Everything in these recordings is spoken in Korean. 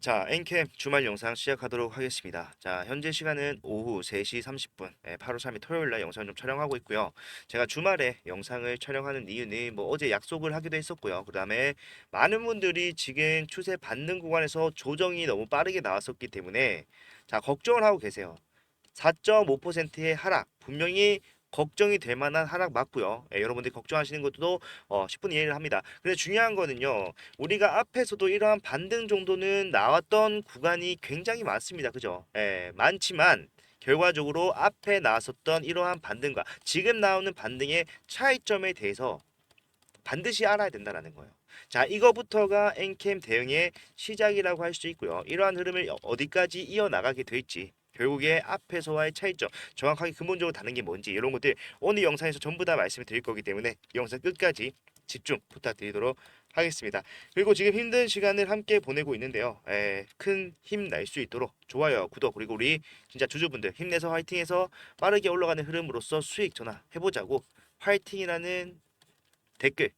자, 엔캠 주말 영상 시작하도록 하겠습니다. 자, 현재 시간은 오후 3시 30분, 8월 3일 토요일 날 영상 좀 촬영하고 있고요. 제가 주말에 영상을 촬영하는 이유는 뭐 어제 약속을 하기도 했었고요. 그다음에 많은 분들이 지금 추세 받는 구간에서 조정이 너무 빠르게 나왔었기 때문에 자, 걱정을 하고 계세요. 4.5%의 하락, 분명히 걱정이 될 만한 하락 맞고요. 여러분들이 걱정하시는 것도 10분 이해를 합니다. 근데 중요한 거는요. 우리가 앞에서도 이러한 반등 정도는 나왔던 구간이 굉장히 많습니다. 그죠? 많지만 결과적으로 앞에 나왔었던 이러한 반등과 지금 나오는 반등의 차이점에 대해서 반드시 알아야 된다는 거예요. 자, 이거부터가 엔캠 대응의 시작이라고 할 수 있고요. 이러한 흐름을 어디까지 이어나가게 될지 결국에 앞에서와의 차이점, 정확하게 근본적으로 다른 게 뭔지 이런 것들 오늘 영상에서 전부 다 말씀을 드릴 거기 때문에 영상 끝까지 집중 부탁드리도록 하겠습니다. 그리고 지금 힘든 시간을 함께 보내고 있는데요. 큰 힘 날 수 있도록 좋아요, 구독 그리고 우리 진짜 주주분들 힘내서 화이팅해서 빠르게 올라가는 흐름으로서 수익 전환 해보자고 화이팅이라는 댓글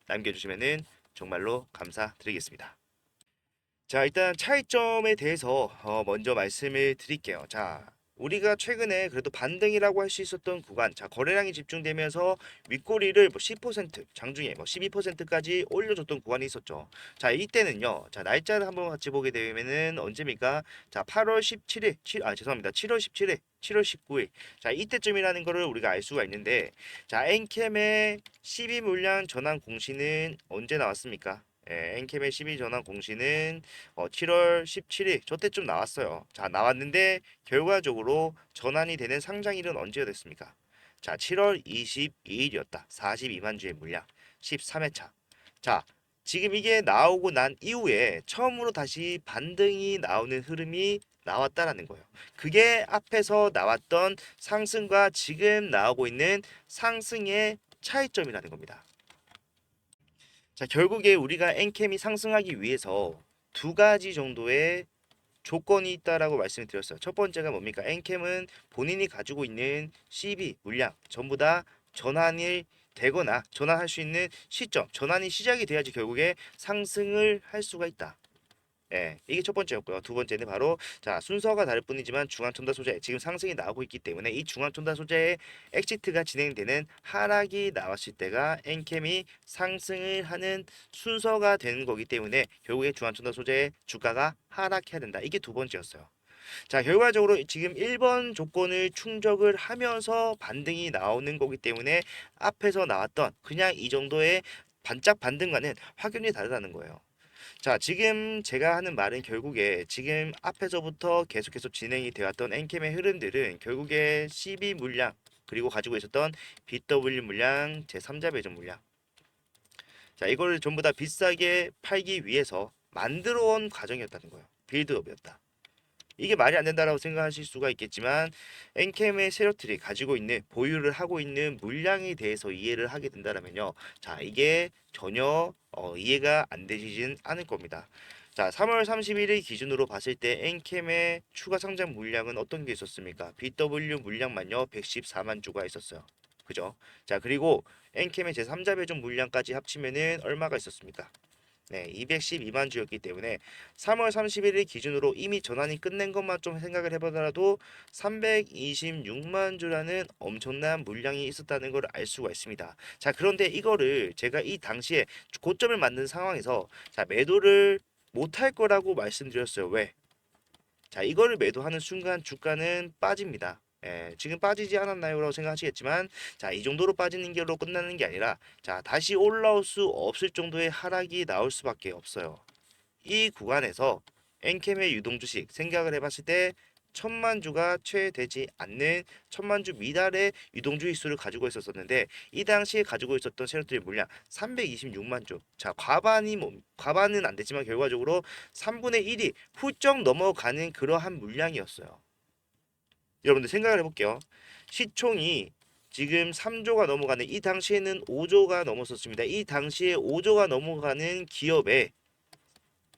남겨주시면은 정말로 감사드리겠습니다. 자, 일단 차이점에 대해서 먼저 말씀을 드릴게요. 자, 우리가 최근에 그래도 반등이라고 할 수 있었던 구간, 자, 거래량이 집중되면서 윗꼬리를 뭐 10%, 장중에 뭐 12%까지 올려줬던 구간이 있었죠. 자, 이때는요, 자, 날짜를 한번 같이 보게 되면은 언제입니까? 자, 8월 17일, 죄송합니다. 7월 17일, 7월 19일. 자, 이때쯤이라는 거를 우리가 알 수가 있는데, 자, 엔캠의 12 물량 전환 공시는 언제 나왔습니까? 엔캠의 12 전환 공시는 7월 17일 저때쯤 나왔어요. 자, 나왔는데 결과적으로 전환이 되는 상장일은 언제가 됐습니까? 자, 7월 22일이었다. 42만 주의 물량 13회차. 자, 지금 이게 나오고 난 이후에 처음으로 다시 반등이 나오는 흐름이 나왔다라는 거예요. 그게 앞에서 나왔던 상승과 지금 나오고 있는 상승의 차이점이라는 겁니다. 자, 결국에 우리가 엔캠이 상승하기 위해서 두 가지 정도의 조건이 있다라고 말씀을 드렸어요. 첫 번째가 뭡니까? 엔캠은 본인이 가지고 있는 CB 물량 전부 다 전환이 되거나 전환할 수 있는 시점, 전환이 시작이 돼야지 결국에 상승을 할 수가 있다. 이게 첫 번째였고요. 두 번째는 바로 자, 순서가 다를 뿐이지만 중앙천다 소재 지금 상승이 나오고 있기 때문에 이 중앙천다 소재의 엑시트가 진행되는 하락이 나왔을 때가 엔캠이 상승을 하는 순서가 되는 거기 때문에 결국에 중앙천다 소재의 주가가 하락해야 된다. 이게 두 번째였어요. 자, 결과적으로 지금 1번 조건을 충족을 하면서 반등이 나오는 거기 때문에 앞에서 나왔던 그냥 이 정도의 반짝 반등과는 확연히 다르다는 거예요. 자, 지금 제가 하는 말은 결국에 지금 앞에서부터 계속해서 진행이 되었던 엔캠의 흐름들은 결국에 CB 물량 그리고 가지고 있었던 BW 물량 제3자 배전 물량 자, 이걸 전부 다 비싸게 팔기 위해서 만들어 온 과정이었다는 거예요. 빌드업이었다. 이게 말이 안 된다라고 생각하실 수가 있겠지만 엔캠의 세력들이 가지고 있는 보유를 하고 있는 물량에 대해서 이해를 하게 된다면요. 자, 이게 전혀 이해가 안 되시진 않을 겁니다. 자, 3월 31일 기준으로 봤을 때 엔캠의 추가 상장 물량은 어떤 게 있었습니까? BW 물량만요. 114만 주가 있었어요. 그죠? 자, 그리고 엔캠의 제3자 배정 물량까지 합치면은 얼마가 있었습니까? 네, 212만 주였기 때문에 3월 31일 기준으로 이미 전환이 끝낸 것만 좀 생각을 해보더라도 326만 주라는 엄청난 물량이 있었다는 걸 알 수가 있습니다. 자, 그런데 이거를 제가 이 당시에 고점을 만든 상황에서 자, 매도를 못할 거라고 말씀드렸어요. 왜? 자, 이거를 매도하는 순간 주가는 빠집니다. 지금 빠지지 않았나요? 라고 생각하시겠지만 자, 이 정도로 빠지는 게로 끝나는 게 아니라 자, 다시 올라올 수 없을 정도의 하락이 나올 수밖에 없어요. 이 구간에서 엔캠의 유동 주식 생각을 해봤을 때 천만 주가 채되지 않는 천만 주 미달의 유동 주식 수를 가지고 있었는데 이 당시에 가지고 있었던 셰어들의 물량 326만 주. 자, 과반은 안 됐지만 결과적으로 3분의 1이 훌쩍 넘어가는 그러한 물량이었어요. 여러분들 생각을 해볼게요. 시총이 지금 3조가 넘어가는 이 당시에는 5조가 넘었었습니다. 이 당시에 5조가 넘어가는 기업에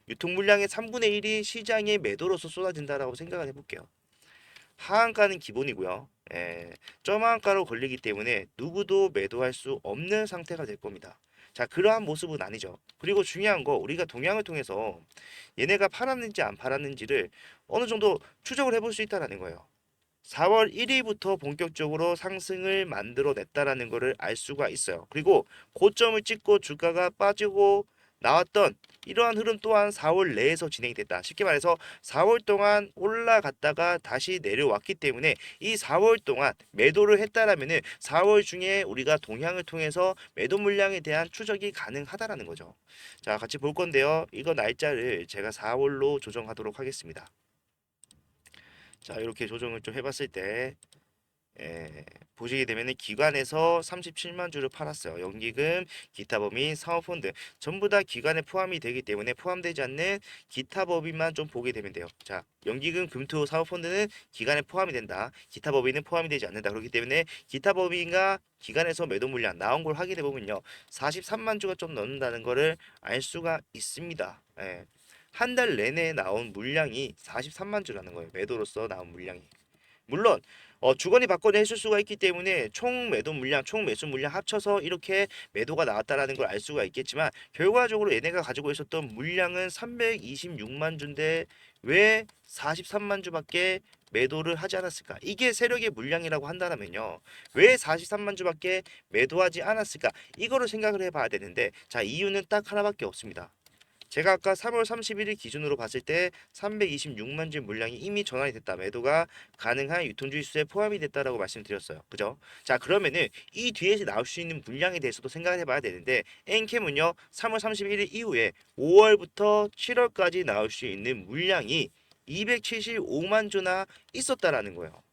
유통 물량의 3분의 1이 시장의 매도로서 쏟아진다라고 생각을 해볼게요. 하한가는 기본이고요. 점하한가로 걸리기 때문에 누구도 매도할 수 없는 상태가 될 겁니다. 자, 그러한 모습은 아니죠. 그리고 중요한 거 우리가 동향을 통해서 얘네가 팔았는지 안 팔았는지를 어느 정도 추적을 해볼 수 있다는 거예요. 4월 1일부터 본격적으로 상승을 만들어냈다라는 것을 알 수가 있어요. 그리고 고점을 찍고 주가가 빠지고 나왔던 이러한 흐름 또한 4월 내에서 진행이 됐다. 쉽게 말해서 4월 동안 올라갔다가 다시 내려왔기 때문에 이 4월 동안 매도를 했다라면은 4월 중에 우리가 동향을 통해서 매도 물량에 대한 추적이 가능하다라는 거죠. 자, 같이 볼 건데요. 이거 날짜를 제가 4월로 조정하도록 하겠습니다. 자, 이렇게 조정을 좀 해봤을 때 보시게 되면은 기관에서 37만 주를 팔았어요. 연기금, 기타 법인, 사모펀드 전부 다 기관에 포함이 되기 때문에 포함되지 않는 기타 법인만 좀 보게 되면 돼요. 자, 연기금, 금투, 사모펀드는 기관에 포함이 된다. 기타 법인은 포함이 되지 않는다. 그렇기 때문에 기타 법인과 기관에서 매도 물량 나온 걸 확인해 보면요. 43만 주가 좀 넘는다는 거를 알 수가 있습니다. 한 달 내내 나온 물량이 43만 주라는 거예요. 매도로서 나온 물량이. 물론 주거니 받거니 했을 수가 있기 때문에 총 매도 물량, 총 매수 물량 합쳐서 이렇게 매도가 나왔다라는 걸 알 수가 있겠지만 결과적으로 얘네가 가지고 있었던 물량은 326만 주인데 왜 43만 주밖에 매도를 하지 않았을까? 이게 세력의 물량이라고 한다면요. 왜 43만 주밖에 매도하지 않았을까? 이거를 생각을 해봐야 되는데 자, 이유는 딱 하나밖에 없습니다. 제가 아까 3월 31일 기준으로 봤을 때 326만 주 물량이 이미 전환이 됐다. 매도가 가능한 유통주의수에 포함이 됐다라고 말씀드렸어요. 그죠? 자, 그러면은 이 뒤에서 나올 수 있는 물량에 대해서도 생각을 해봐야 되는데 엔캠은요 3월 31일 이후에 5월부터 7월까지 나올 수 있는 물량이 275만 주나 있었다라는 거예요.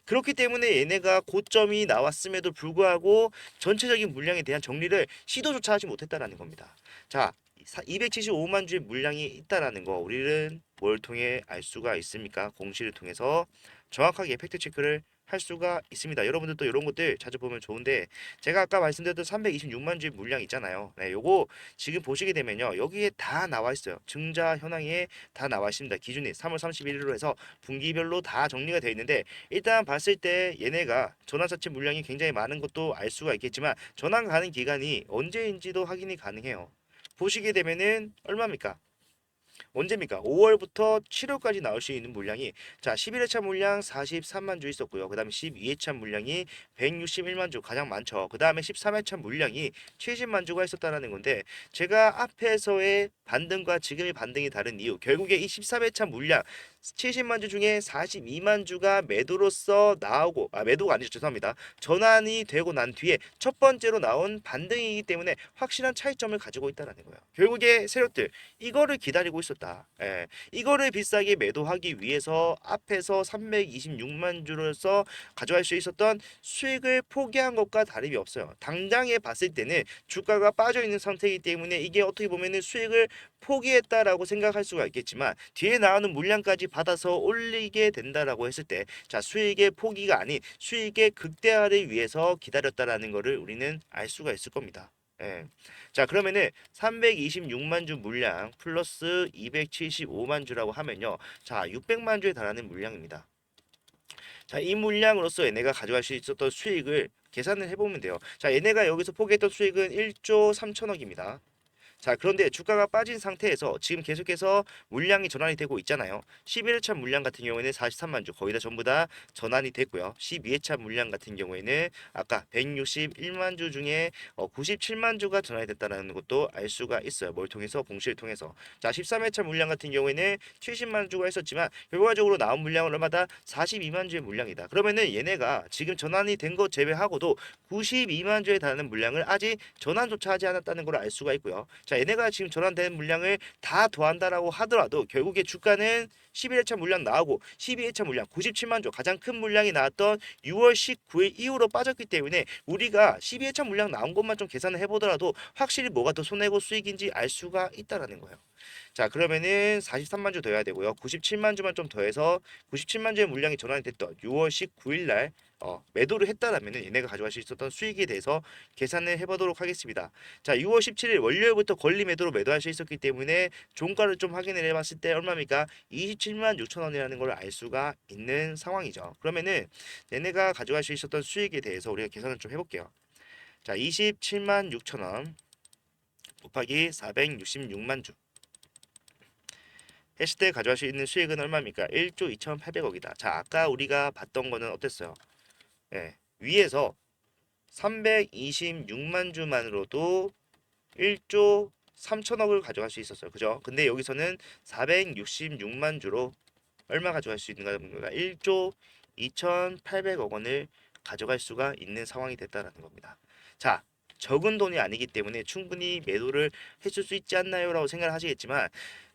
그렇기 때문에 얘네가 고점이 나왔음에도 불구하고 전체적인 물량에 대한 정리를 시도조차 하지 못했다라는 겁니다. 자, 275만 주의 물량이 있다라는 거 우리는 뭘 통해 알 수가 있습니까? 공시를 통해서 정확하게 팩트 체크를 할 수가 있습니다. 여러분들도 이런 것들 자주 보면 좋은데 제가 아까 말씀드렸던 326만 주의 물량 있잖아요. 네, 요거 지금 보시게 되면요. 여기에 다 나와 있어요. 증자 현황에 다 나와 있습니다. 기준이 3월 31일로 해서 분기별로 다 정리가 되어 있는데 일단 봤을 때 얘네가 전환 자체 물량이 굉장히 많은 것도 알 수가 있겠지만 전환 가능 기간이 언제인지도 확인이 가능해요. 보시게 되면은 얼마입니까? 언제입니까? 5월부터 7월까지 나올 수 있는 물량이 자 11회차 물량 43만 주 있었고요. 그 다음에 12회차 물량이 161만 주 가장 많죠. 그 다음에 13회차 물량이 70만 주가 있었다는 건데 제가 앞에서의 반등과 지금의 반등이 다른 이유 결국에 이 13회차 물량 70만 주 중에 42만 주가 매도로서 나오고 매도가 아니죠. 죄송합니다. 전환이 되고 난 뒤에 첫 번째로 나온 반등이기 때문에 확실한 차이점을 가지고 있다는 거예요. 결국에 세력들 이거를 기다리고 있었다. 이거를 비싸게 매도하기 위해서 앞에서 326만 주로서 가져갈 수 있었던 수익을 포기한 것과 다름이 없어요. 당장에 봤을 때는 주가가 빠져 있는 상태이기 때문에 이게 어떻게 보면은 수익을 포기했다라고 생각할 수가 있겠지만 뒤에 나오는 물량까지 받아서 올리게 된다라고 했을 때 자 수익의 포기가 아닌 수익의 극대화를 위해서 기다렸다라는 것을 우리는 알 수가 있을 겁니다. 자 그러면은 326만 주 물량 플러스 275만 주라고 하면요. 자 600만 주에 달하는 물량입니다. 자 이 물량으로서 얘네가 가져갈 수 있었던 수익을 계산을 해보면 돼요. 자 얘네가 여기서 포기했던 수익은 1조 3천억입니다. 자, 그런데 주가가 빠진 상태에서 지금 계속해서 물량이 전환이 되고 있잖아요. 11회차 물량 같은 경우에는 43만 주 거의 다 전부 다 전환이 됐고요. 12회차 물량 같은 경우에는 아까 161만 주 중에 97만 주가 전환이 됐다는 것도 알 수가 있어요. 뭘 통해서? 공시를 통해서. 자, 13회차 물량 같은 경우에는 70만 주가 있었지만 결과적으로 나온 물량은 얼마다? 42만 주의 물량이다. 그러면은 얘네가 지금 전환이 된 것 제외하고도 92만 주에 달하는 물량을 아직 전환조차 하지 않았다는 걸 알 수가 있고요. 자, 얘네가 지금 전환된 물량을 다 더한다라고 하더라도 결국에 주가는 11회차 물량 나오고 12회차 물량 97만 주 가장 큰 물량이 나왔던 6월 19일 이후로 빠졌기 때문에 우리가 12회차 물량 나온 것만 좀 계산을 해보더라도 확실히 뭐가 더 손해고 수익인지 알 수가 있다라는 거예요. 자 그러면은 43만 주 더해야 되고요. 97만 주만 좀 더해서 97만 주의 물량이 전환이 됐던 6월 19일 날 매도를 했다라면은 얘네가 가져갈 수 있었던 수익에 대해서 계산을 해보도록 하겠습니다. 자 6월 17일 월요일부터 권리 매도로 매도할 수 있었기 때문에 종가를 좀 확인을 해봤을 때 얼마입니까? 27만 6천 원이라는 걸 알 수가 있는 상황이죠. 그러면은 얘네가 가져갈 수 있었던 수익에 대해서 우리가 계산을 좀 해볼게요. 자 27만 6천 원 곱하기 466만 주. 했을 때 가져갈 수 있는 수익은 얼마입니까? 1조 2,800억이다. 자, 아까 우리가 봤던 거는 어땠어요? 예, 위에서 326만 주만으로도 1조 3천억을 가져갈 수 있었어요. 그죠? 근데 여기서는 466만 주로 얼마 가져갈 수 있는가? 1조 2,800억 원을 가져갈 수가 있는 상황이 됐다라는 겁니다. 자, 적은 돈이 아니기 때문에 충분히 매도를 해줄 수 있지 않나요? 라고 생각을 하시겠지만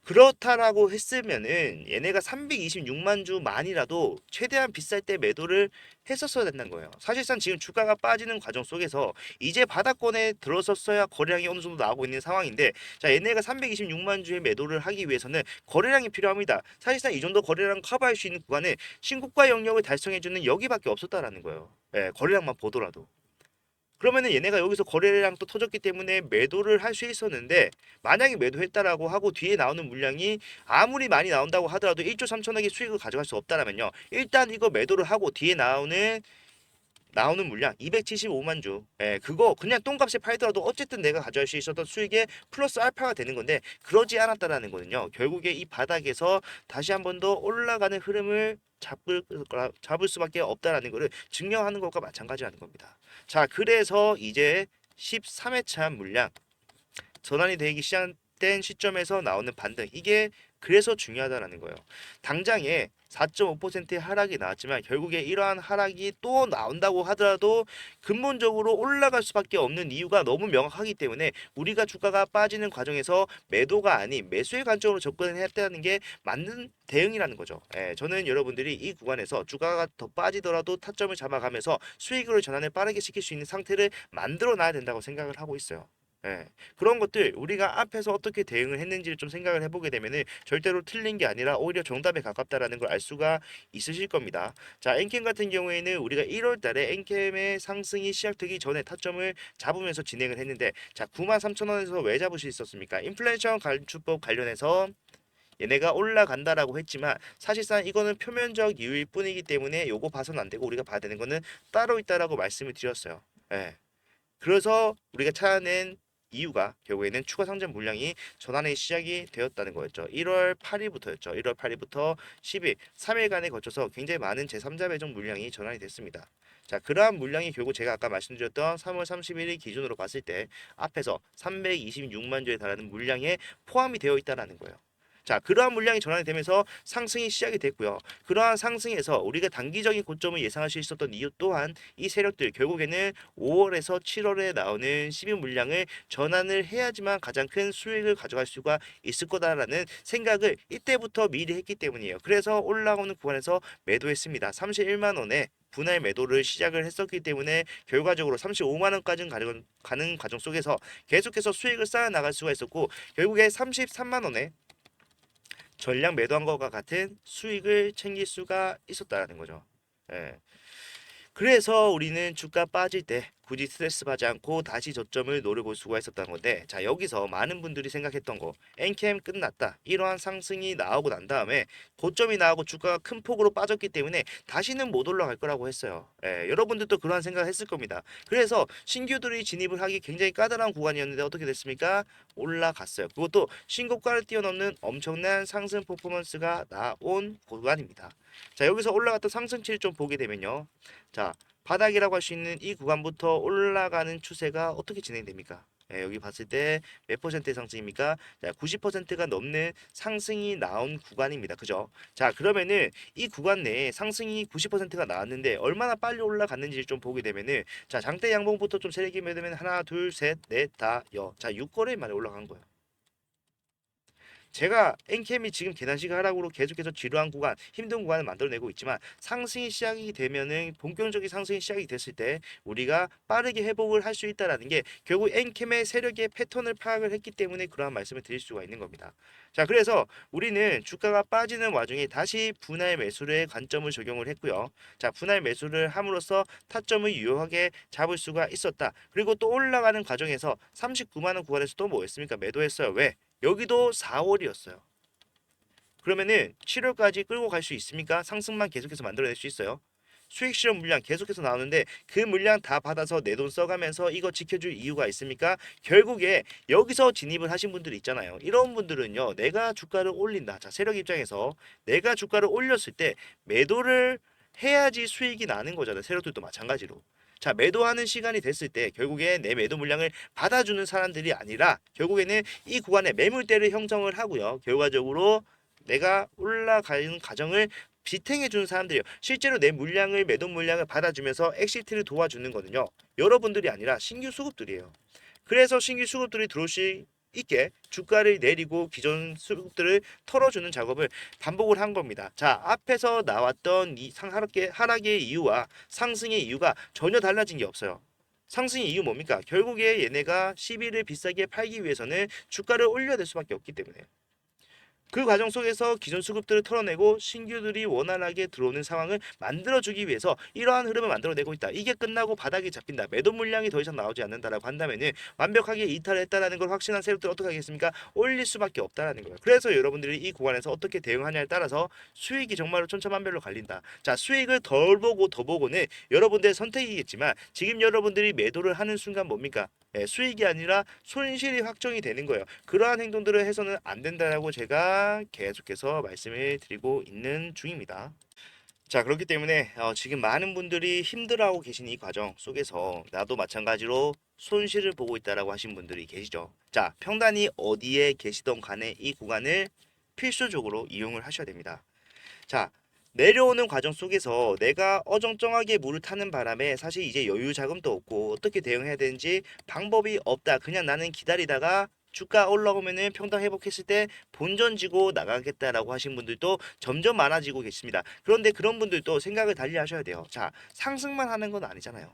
그렇다라고 했으면은 얘네가 326만 주만이라도 최대한 비쌀 때 매도를 했었어야 된다는 거예요. 사실상 지금 주가가 빠지는 과정 속에서 이제 바닥권에 들어섰어야 거래량이 어느 정도 나오고 있는 상황인데, 자, 얘네가 326만 주의 매도를 하기 위해서는 거래량이 필요합니다. 사실상 이 정도 거래량 커버할 수 있는 구간은 신고가 영역을 달성해주는 여기밖에 없었다라는 거예요. 예, 거래량만 보더라도. 그러면은 얘네가 여기서 거래량 또 터졌기 때문에 매도를 할 수 있었는데, 만약에 매도했다라고 하고 뒤에 나오는 물량이 아무리 많이 나온다고 하더라도 1조 3천억의 수익을 가져갈 수 없다라면요, 일단 이거 매도를 하고 뒤에 나오는 물량 275만 주, 예, 그거 그냥 똥값에 팔더라도 어쨌든 내가 가져갈 수 있었던 수익의 플러스 알파가 되는 건데, 그러지 않았다라는 거는요, 결국에 이 바닥에서 다시 한 번 더 올라가는 흐름을 잡을 수밖에 없다라는 것을 증명하는 것과 마찬가지라는 겁니다. 자, 그래서 이제 13회차 물량 전환이 되기 시작된 시점에서 나오는 반등, 이게 그래서 중요하다라는 거예요. 당장에 4.5%의 하락이 나왔지만 결국에 이러한 하락이 또 나온다고 하더라도 근본적으로 올라갈 수밖에 없는 이유가 너무 명확하기 때문에 우리가 주가가 빠지는 과정에서 매도가 아닌 매수의 관점으로 접근을 했다는 게 맞는 대응이라는 거죠. 예, 저는 여러분들이 이 구간에서 주가가 더 빠지더라도 타점을 잡아가면서 수익으로 전환을 빠르게 시킬 수 있는 상태를 만들어 놔야 된다고 생각을 하고 있어요. 예, 그런 것들 우리가 앞에서 어떻게 대응을 했는지를 좀 생각을 해보게 되면은 절대로 틀린 게 아니라 오히려 정답에 가깝다라는 걸 알 수가 있으실 겁니다. 자, 엔캠 같은 경우에는 우리가 1월 달에 엔캠의 상승이 시작되기 전에 타점을 잡으면서 진행을 했는데, 자, 93,000원에서 왜 잡을 수 있었습니까? 인플레이션 감축법 관련해서 얘네가 올라간다라고 했지만 사실상 이거는 표면적 이유일 뿐이기 때문에 요거 봐서는 안 되고 우리가 봐야 되는 거는 따로 있다라고 말씀을 드렸어요. 예. 그래서 우리가 찾아낸 이유가 결국에는 추가 상장 물량이 전환의 시작이 되었다는 거였죠. 1월 8일부터였죠. 1월 8일부터 10일, 3일간에 거쳐서 굉장히 많은 제3자 배정 물량이 전환이 됐습니다. 자, 그러한 물량이 결국 제가 아까 말씀드렸던 3월 31일 기준으로 봤을 때 앞에서 326만 주에 달하는 물량에 포함이 되어 있다는 거예요. 자, 그러한 물량이 전환이 되면서 상승이 시작이 됐고요. 그러한 상승에서 우리가 단기적인 고점을 예상할 수 있었던 이유 또한 이 세력들 결국에는 5월에서 7월에 나오는 12 물량을 전환을 해야지만 가장 큰 수익을 가져갈 수가 있을 거다라는 생각을 이때부터 미리 했기 때문이에요. 그래서 올라오는 구간에서 매도했습니다. 31만 원에 분할 매도를 시작을 했었기 때문에 결과적으로 35만 원까지 가는 과정 속에서 계속해서 수익을 쌓아 나갈 수가 있었고, 결국에 33만 원에 전량 매도한 것과 같은 수익을 챙길 수가 있었다는 거죠. 예. 그래서 우리는 주가 빠질 때 굳이 스트레스 받지 않고 다시 저점을 노려볼 수가 있었다는 건데, 자, 여기서 많은 분들이 생각했던 거, 엔캠 끝났다, 이러한 상승이 나오고 난 다음에 고점이 나오고 주가가 큰 폭으로 빠졌기 때문에 다시는 못 올라갈 거라고 했어요. 예, 여러분들도 그러한 생각을 했을 겁니다. 그래서 신규들이 진입을 하기 굉장히 까다로운 구간이었는데 어떻게 됐습니까? 올라갔어요. 그것도 신고가를 뛰어넘는 엄청난 상승 퍼포먼스가 나온 구간입니다. 자, 여기서 올라갔던 상승치를 좀 보게 되면요, 자, 바닥이라고 할 수 있는 이 구간부터 올라가는 추세가 어떻게 진행됩니까? 예, 여기 봤을 때 몇 퍼센트의 상승입니까? 자, 90%가 넘는 상승이 나온 구간입니다. 그죠? 자, 그러면은 이 구간 내에 상승이 90%가 나왔는데 얼마나 빨리 올라갔는지를 좀 보게 되면은, 자, 장대 양봉부터 좀 세게 매되면 하나, 둘, 셋, 넷, 다, 여. 자, 6거래일 만에 올라간 거예요. 제가 엔캠이 지금 계단식 하락으로 계속해서 지루한 구간, 힘든 구간을 만들어내고 있지만 상승이 시작이 되면은 본격적인 상승이 시작이 됐을 때 우리가 빠르게 회복을 할 수 있다라는 게 결국 엔캠의 세력의 패턴을 파악을 했기 때문에 그러한 말씀을 드릴 수가 있는 겁니다. 자, 그래서 우리는 주가가 빠지는 와중에 다시 분할 매수의 관점을 적용을 했고요. 자, 분할 매수를 함으로써 타점을 유효하게 잡을 수가 있었다. 그리고 또 올라가는 과정에서 39만 원 구간에서 또 뭐했습니까? 매도했어요. 왜? 여기도 4월이었어요. 그러면은 7월까지 끌고 갈 수 있습니까? 상승만 계속해서 만들어낼 수 있어요. 수익 실현 물량 계속해서 나오는데 그 물량 다 받아서 내 돈 써가면서 이거 지켜줄 이유가 있습니까? 결국에 여기서 진입을 하신 분들이 있잖아요. 이런 분들은요, 내가 주가를 올린다. 자, 세력 입장에서 내가 주가를 올렸을 때 매도를 해야지 수익이 나는 거잖아요. 세력들도 마찬가지로. 자, 매도하는 시간이 됐을 때 결국에 내 매도 물량을 받아주는 사람들이 아니라 결국에는 이 구간에 매물대를 형성을 하고요. 결과적으로 내가 올라가는 과정을 지탱해 주는 사람들이에요. 실제로 내 물량을 매도 물량을 받아주면서 엑시트를 도와주는 거는요. 여러분들이 아니라 신규 수급들이에요. 그래서 신규 수급들이 들어올 수 있게 주가를 내리고 기존 수급들을 털어주는 작업을 반복을 한 겁니다. 자, 앞에서 나왔던 이 하락의 이유와 상승의 이유가 전혀 달라진 게 없어요. 상승의 이유 뭡니까? 결국에 얘네가 시비를 비싸게 팔기 위해서는 주가를 올려야 될 수밖에 없기 때문에 그 과정 속에서 기존 수급들을 털어내고 신규들이 원활하게 들어오는 상황을 만들어주기 위해서 이러한 흐름을 만들어내고 있다. 이게 끝나고 바닥이 잡힌다. 매도 물량이 더 이상 나오지 않는다라고 한다면은 완벽하게 이탈했다라는 걸 확신한 세력들 어떻게 하겠습니까? 올릴 수밖에 없다라는 거예요. 그래서 여러분들이 이 구간에서 어떻게 대응하냐에 따라서 수익이 정말로 천차만별로 갈린다. 자, 수익을 덜 보고 더 보고는 여러분들의 선택이겠지만 지금 여러분들이 매도를 하는 순간 뭡니까? 수익이 아니라 손실이 확정이 되는 거예요. 그러한 행동들을 해서는 안 된다라고 제가 계속해서 말씀을 드리고 있는 중입니다. 자, 그렇기 때문에 지금 많은 분들이 힘들어하고 계신 이 과정 속에서 나도 마찬가지로 손실을 보고 있다라고 하신 분들이 계시죠. 자, 평단이 어디에 계시던 간에 이 구간을 필수적으로 이용을 하셔야 됩니다. 자, 내려오는 과정 속에서 내가 어정쩡하게 물을 타는 바람에 사실 이제 여유 자금도 없고 어떻게 대응해야 되는지 방법이 없다. 그냥 나는 기다리다가 주가 올라오면은 평당 회복했을 때 본전 지고 나가겠다라고 하신 분들도 점점 많아지고 계십니다. 그런데 그런 분들도 생각을 달리 하셔야 돼요. 자, 상승만 하는 건 아니잖아요.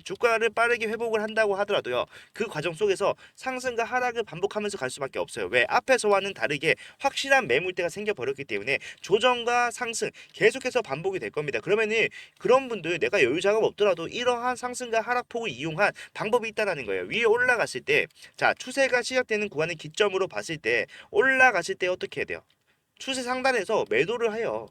주가를 빠르게 회복을 한다고 하더라도요. 그 과정 속에서 상승과 하락을 반복하면서 갈 수밖에 없어요. 왜? 앞에서와는 다르게 확실한 매물대가 생겨버렸기 때문에 조정과 상승 계속해서 반복이 될 겁니다. 그러면은 그런 분들 내가 여유 자금 없더라도 이러한 상승과 하락폭을 이용한 방법이 있다라는 거예요. 위에 올라갔을 때, 자, 추세가 시작되는 구간을 기점으로 봤을 때 올라갔을 때 어떻게 해야 돼요? 추세 상단에서 매도를 해요.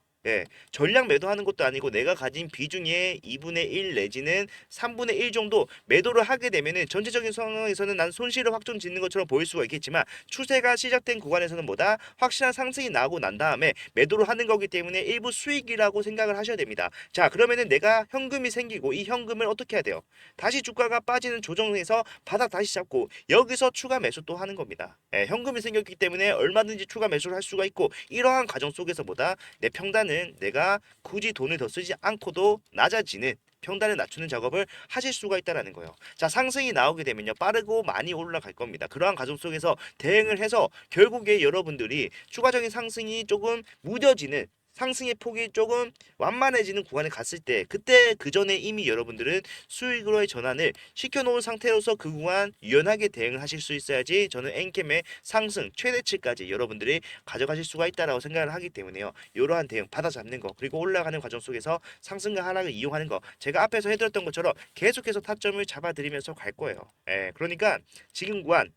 전량 매도하는 것도 아니고 내가 가진 비중의 2분의 1 내지는 3분의 1 정도 매도를 하게 되면은 전체적인 상황에서는 난 손실을 확정 짓는 것처럼 보일 수가 있겠지만 추세가 시작된 구간에서는 뭐다? 확실한 상승이 나고 난 다음에 매도를 하는 거기 때문에 일부 수익이라고 생각을 하셔야 됩니다. 자, 그러면은 내가 현금이 생기고 이 현금을 어떻게 해야 돼요? 다시 주가가 빠지는 조정에서 바닥 다시 잡고 여기서 추가 매수 또 하는 겁니다. 현금이 생겼기 때문에 얼마든지 추가 매수를 할 수가 있고 이러한 과정 속에서 뭐다? 내 평단은 내가 굳이 돈을 더 쓰지 않고도 낮아지는 평단을 낮추는 작업을 하실 수가 있다라는 거예요. 자, 상승이 나오게 되면요. 빠르고 많이 올라갈 겁니다. 그러한 과정 속에서 대응을 해서 결국에 여러분들이 추가적인 상승이 조금 무뎌지는 상승의 폭이 조금 완만해지는 구간에 갔을 때 그때 그 전에 이미 여러분들은 수익으로의 전환을 시켜놓은 상태로서 그 구간 유연하게 대응을 하실 수 있어야지 저는 엔캠의 상승 최대치까지 여러분들이 가져가실 수가 있다라고 생각을 하기 때문에요. 이러한 대응 받아잡는 거 그리고 올라가는 과정 속에서 상승과 하락을 이용하는 거 제가 앞에서 해드렸던 것처럼 계속해서 타점을 잡아드리면서 갈 거예요. 그러니까 지금 구간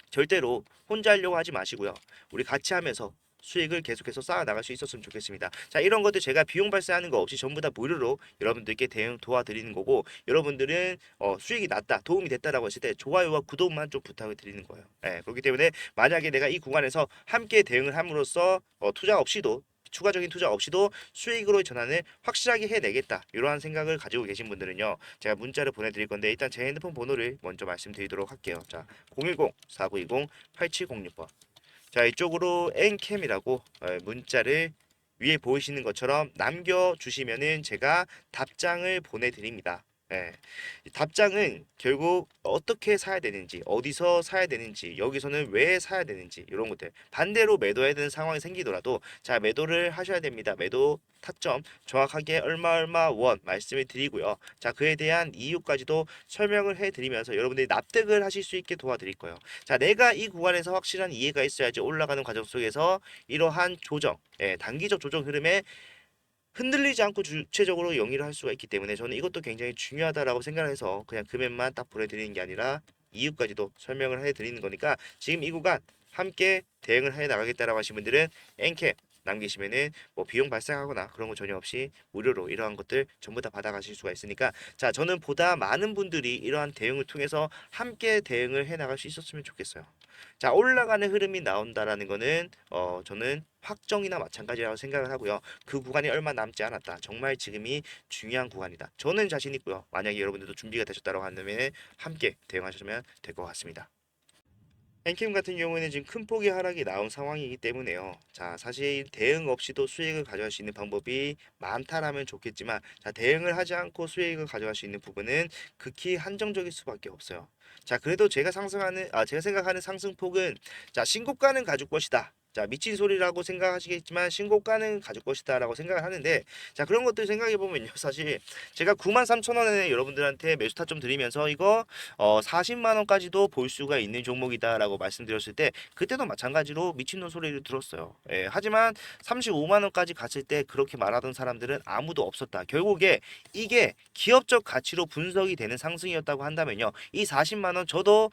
절대로 혼자 하려고 하지 마시고요. 우리 같이 하면서 수익을 계속해서 쌓아 나갈 수 있었으면 좋겠습니다. 자, 이런 것들 제가 비용 발생하는 거 없이 전부 다 무료로 여러분들께 대응 도와드리는 거고 여러분들은 수익이 났다, 도움이 됐다라고 했을 때 좋아요와 구독만 좀 부탁을 드리는 거예요. 그렇기 때문에 만약에 내가 이 구간에서 함께 대응을 함으로써 투자 없이도 추가적인 투자 없이도 수익으로의 전환을 확실하게 해내겠다 이러한 생각을 가지고 계신 분들은요 제가 문자를 보내드릴 건데 일단 제 핸드폰 번호를 먼저 말씀드리도록 할게요. 자, 010-4920-8706번. 자, 이쪽으로 N캠이라고 문자를 위에 보이시는 것처럼 남겨주시면은 제가 답장을 보내드립니다. 이 답장은 결국 어떻게 사야 되는지, 어디서 사야 되는지, 여기서는 왜 사야 되는지 이런 것들 반대로 매도해야 되는 상황이 생기더라도 자, 매도를 하셔야 됩니다. 매도 타점 정확하게 얼마 얼마 원 말씀을 드리고요. 자, 그에 대한 이유까지도 설명을 해드리면서 여러분들이 납득을 하실 수 있게 도와드릴 거예요. 자, 내가 이 구간에서 확실한 이해가 있어야지 올라가는 과정 속에서 이러한 조정, 단기적 조정 흐름에 흔들리지 않고 주체적으로 영위를 할 수가 있기 때문에 저는 이것도 굉장히 중요하다라고 생각을 해서 그냥 금액만 딱 보내드리는 게 아니라 이유까지도 설명을 해드리는 거니까 지금 이 구간 함께 대응을 해 나가겠다라고 하신 분들은 엔캡 남기시면은 뭐 비용 발생하거나 그런 거 전혀 없이 무료로 이러한 것들 전부 다 받아가실 수가 있으니까 자 저는 보다 많은 분들이 이러한 대응을 통해서 함께 대응을 해 나갈 수 있었으면 좋겠어요. 자 올라가는 흐름이 나온다라는 거는 저는 확정이나 마찬가지라고 생각을 하고요. 그 구간이 얼마 남지 않았다. 정말 지금이 중요한 구간이다. 저는 자신 있고요. 만약에 여러분들도 준비가 되셨다고 한다면 함께 대응하시면 될 것 같습니다. 엔캠 같은 경우에는 지금 큰 폭의 하락이 나온 상황이기 때문에요. 자, 사실 대응 없이도 수익을 가져갈 수 있는 방법이 많다라면 좋겠지만, 자, 대응을 하지 않고 수익을 가져갈 수 있는 부분은 극히 한정적일 수밖에 없어요. 자, 그래도 제가 생각하는 상승폭은, 자, 신고가는 가줄 것이다. 자, 미친 소리라고 생각하시겠지만 신고가는 가질 것이다라고 생각을 하는데 자 그런 것들 생각해 보면요 사실 제가 93,000원에 여러분들한테 매수 타점 드리면서 이거 40만 원까지도 볼 수가 있는 종목이다라고 말씀드렸을 때 그때도 마찬가지로 미친놈 소리를 들었어요. 예, 하지만 35만 원까지 갔을 때 그렇게 말하던 사람들은 아무도 없었다. 결국에 이게 기업적 가치로 분석이 되는 상승이었다고 한다면요. 이 40만 원 저도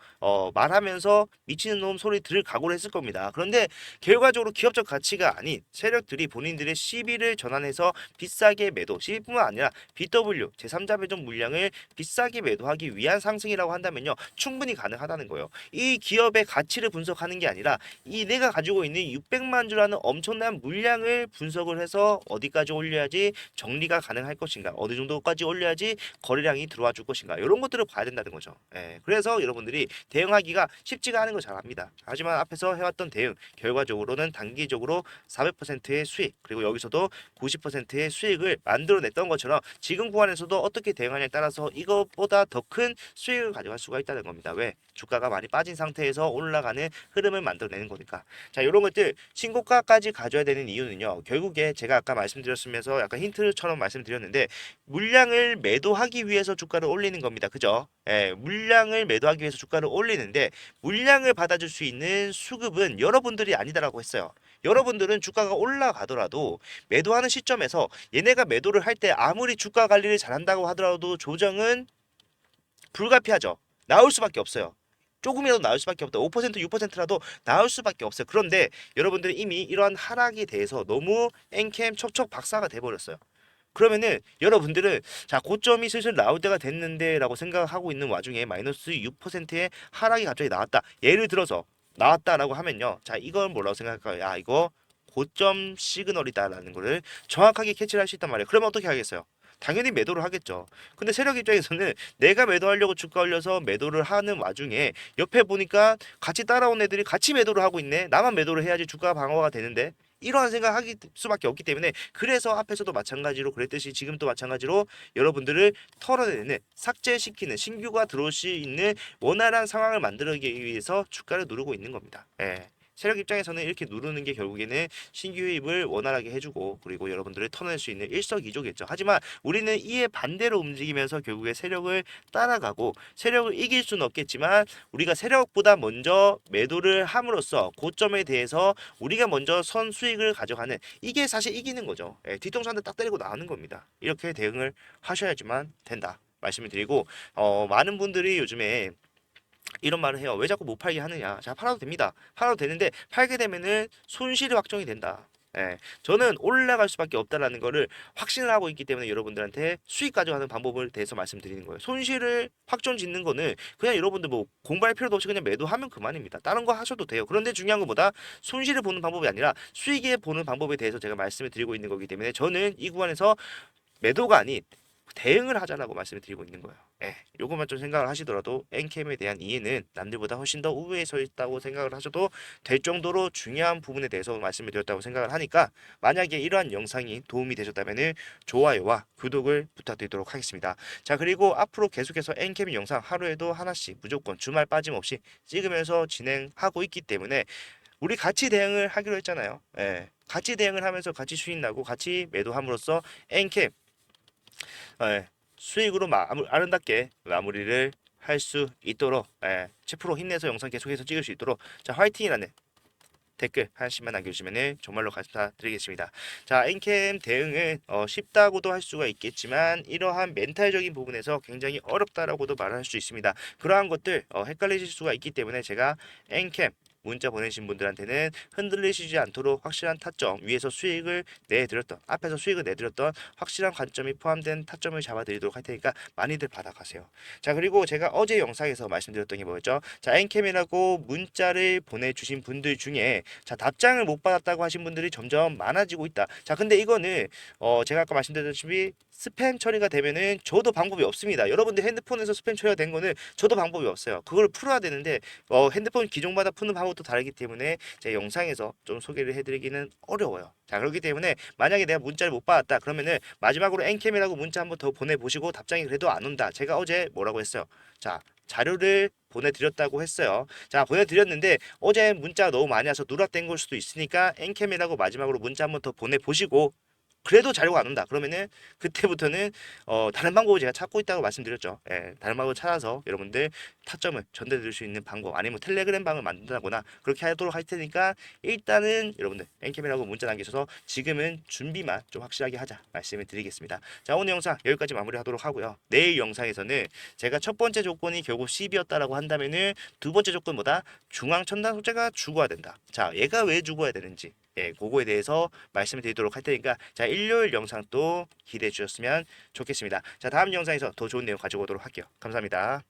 말하면서 미친놈 소리 들을 각오를 했을 겁니다. 그런데 결과적으로 기업적 가치가 아닌 세력들이 본인들의 시비를 전환해서 비싸게 매도, 시비뿐만 아니라 BW 제3자 배정 물량을 비싸게 매도하기 위한 상승이라고 한다면요 충분히 가능하다는 거예요. 이 기업의 가치를 분석하는 게 아니라 이 내가 가지고 있는 600만 주라는 엄청난 물량을 분석을 해서 어디까지 올려야지 정리가 가능할 것인가, 어느 정도까지 올려야지 거래량이 들어와 줄 것인가, 이런 것들을 봐야 된다는 거죠. 예, 그래서 여러분들이 대응하기가 쉽지가 않은 거 잘 압니다. 하지만 앞에서 해왔던 대응 결과적으로는 단기적으로 400%의 수익, 그리고 여기서도 90%의 수익을 만들어냈던 것처럼 지금 구간에서도 어떻게 대응하냐에 따라서 이것보다 더 큰 수익을 가져갈 수가 있다는 겁니다. 왜? 주가가 많이 빠진 상태에서 올라가는 흐름을 만들어내는 거니까. 자, 이런 것들 신고가까지 가져야 되는 이유는요. 결국에 제가 아까 말씀드렸으면서 약간 힌트처럼 말씀드렸는데 물량을 매도하기 위해서 주가를 올리는 겁니다. 그죠? 예, 물량을 매도하기 위해서 주가를 올리는데 물량을 받아줄 수 있는 수급은 여러분들이 아니다라고 했어요. 여러분들은 주가가 올라가더라도 매도하는 시점에서 얘네가 매도를 할 때 아무리 주가 관리를 잘한다고 하더라도 조정은 불가피하죠. 나올 수밖에 없어요. 조금이라도 나올 수밖에 없다. 5% 6%라도 나올 수밖에 없어요. 그런데 여러분들이 이미 이러한 하락에 대해서 너무 앵캠 척척 박사가 돼버렸어요. 그러면은 여러분들은 자 고점이 슬슬 나올 때가 됐는데라고 생각하고 있는 와중에 마이너스 6%의 하락이 갑자기 나왔다. 예를 들어서 나왔다라고 하면요. 자 이건 뭐라고 생각할까요? 야 이거 고점 시그널이다라는 거를 정확하게 캐치를 할 수 있단 말이에요. 그러면 어떻게 하겠어요? 당연히 매도를 하겠죠. 근데 세력 입장에서는 내가 매도하려고 주가 올려서 매도를 하는 와중에 옆에 보니까 같이 따라온 애들이 같이 매도를 하고 있네. 나만 매도를 해야지 주가 방어가 되는데 이러한 생각하기 수밖에 없기 때문에 그래서 앞에서도 마찬가지로 그랬듯이 지금도 마찬가지로 여러분들을 털어내는 삭제시키는 신규가 들어올 수 있는 원활한 상황을 만들기 위해서 주가를 누르고 있는 겁니다. 예. 세력 입장에서는 이렇게 누르는 게 결국에는 신규 유입을 원활하게 해주고 그리고 여러분들을 털어낼 수 있는 일석이조겠죠. 하지만 우리는 이에 반대로 움직이면서 결국에 세력을 따라가고 세력을 이길 수는 없겠지만 우리가 세력보다 먼저 매도를 함으로써 고점에 대해서 우리가 먼저 선 수익을 가져가는 이게 사실 이기는 거죠. 예, 뒤통수 한 대 딱 때리고 나오는 겁니다. 이렇게 대응을 하셔야지만 된다. 말씀을 드리고 많은 분들이 요즘에 이런 말을 해요. 왜 자꾸 못 팔게 하느냐. 자, 팔아도 됩니다. 팔아도 되는데 팔게 되면은 손실이 확정이 된다. 예, 저는 올라갈 수밖에 없다라는 거를 확신을 하고 있기 때문에 여러분들한테 수익 가져가는 방법을 대해서 말씀드리는 거예요. 손실을 확정 짓는 거는 그냥 여러분들 뭐 공부할 필요도 없이 그냥 매도하면 그만입니다. 다른 거 하셔도 돼요. 그런데 중요한 것보다 손실을 보는 방법이 아니라 수익에 보는 방법에 대해서 제가 말씀을 드리고 있는 거기 때문에 저는 이 구간에서 매도가 아닌 대응을 하자라고 말씀을 드리고 있는 거예요. 예, 요것만 좀 생각을 하시더라도 엔캠에 대한 이해는 남들보다 훨씬 더 우위에 서 있다고 생각을 하셔도 될 정도로 중요한 부분에 대해서 말씀을 드렸다고 생각을 하니까 만약에 이러한 영상이 도움이 되셨다면 좋아요와 구독을 부탁드리도록 하겠습니다. 자 그리고 앞으로 계속해서 엔캠 영상 하루에도 하나씩 무조건 주말 빠짐없이 찍으면서 진행하고 있기 때문에 우리 같이 대응을 하기로 했잖아요. 예, 같이 대응을 하면서 같이 수익 나고 같이 매도함으로써 엔캠 수익으로 아름답게 마무리를 할 수 있도록 10% 힘내서 영상 계속해서 찍을 수 있도록 자 화이팅이라는 댓글 하나씩만 남겨주시면 정말로 감사드리겠습니다. 자 엔캠 대응은 쉽다고도 할 수가 있겠지만 이러한 멘탈적인 부분에서 굉장히 어렵다라고도 말할 수 있습니다. 그러한 것들 헷갈리실 수가 있기 때문에 제가 엔캠 문자 보내신 분들한테는 흔들리시지 않도록 확실한 타점, 위에서 수익을 내드렸던, 앞에서 수익을 내드렸던 확실한 관점이 포함된 타점을 잡아드리도록 할 테니까 많이들 받아가세요. 자, 그리고 제가 어제 영상에서 말씀드렸던 게 뭐였죠? 자, 엔캠이라고 문자를 보내주신 분들 중에 자, 답장을 못 받았다고 하신 분들이 점점 많아지고 있다. 자, 근데 이거는 제가 아까 말씀드렸다시피 스팸 처리가 되면은 저도 방법이 없습니다. 여러분들 핸드폰에서 스팸 처리가 된 거는 저도 방법이 없어요. 그걸 풀어야 되는데 핸드폰 기종마다 푸는 방법도 다르기 때문에 제 영상에서 좀 소개를 해드리기는 어려워요. 자, 그렇기 때문에 만약에 내가 문자를 못 받았다 그러면은 마지막으로 엔캠이라고 문자 한번 더 보내보시고 답장이 그래도 안 온다. 제가 어제 뭐라고 했어요? 자, 자료를 보내드렸다고 했어요. 자, 보내드렸는데 어제 문자가 너무 많이 와서 누락된 걸 수도 있으니까 엔캠이라고 마지막으로 문자 한번 더 보내보시고 그래도 자료가 안 온다. 그러면은 그때부터는 다른 방법을 제가 찾고 있다고 말씀드렸죠. 예, 다른 방법을 찾아서 여러분들 타점을 전달드릴 수 있는 방법 아니면 텔레그램 방을 만든다거나 그렇게 하도록 할 테니까 일단은 여러분들 엔캠이라고 문자 남기셔서 지금은 준비만 좀 확실하게 하자 말씀을 드리겠습니다. 자, 오늘 영상 여기까지 마무리하도록 하고요. 내일 영상에서는 제가 첫 번째 조건이 결국 10이었다라고 한다면은 두 번째 조건보다 중앙 첨단 소재가 죽어야 된다. 자, 얘가 왜 죽어야 되는지 예, 그거에 대해서 말씀을 드리도록 할 테니까 자, 일요일 영상 또 기대해 주셨으면 좋겠습니다. 자, 다음 영상에서 더 좋은 내용 가지고 오도록 할게요. 감사합니다.